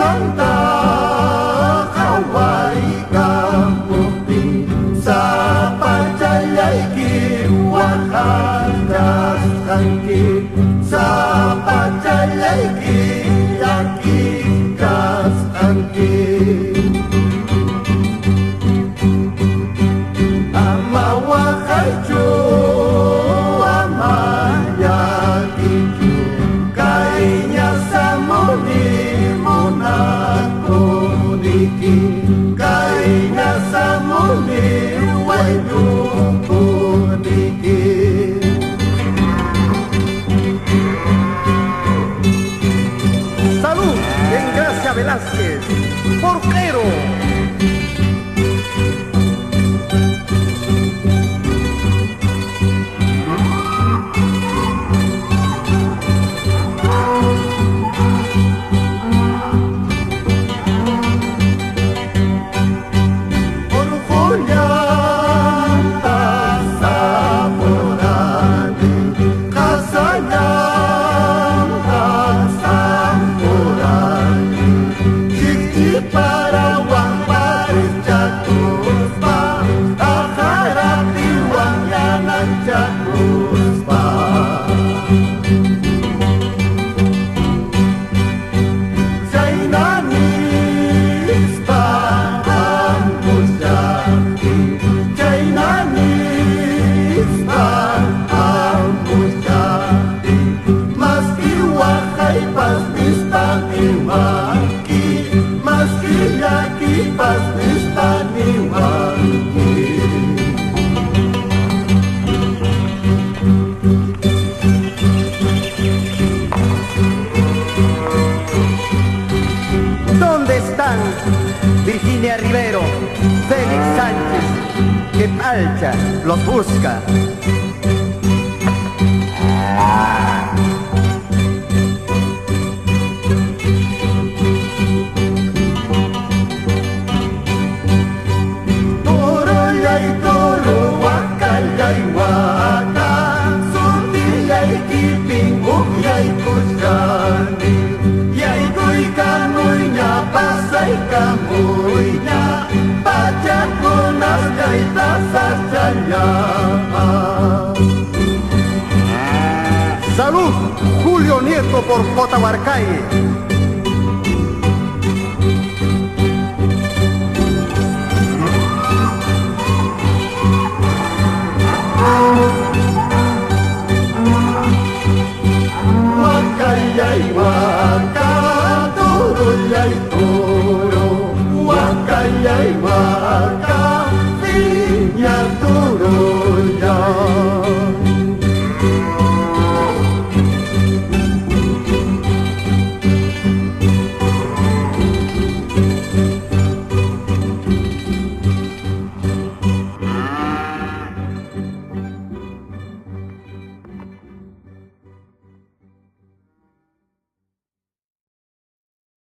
manta Hawaii kamuti sa pacayay kiwahadas angki sa pacayay kiyakikas angki amawa kaiju amaya kiju kainya samuni munakudiki kainya samuni waidukudiki. Salud en Gracia Velázquez, porquero. ¿Dónde están Virginia Rivero, Félix Sánchez, que Palcha los busca? Salud, Julio Nieto por Cotahuarcay. Wakayay waka, toro yay toro, wakayay waka.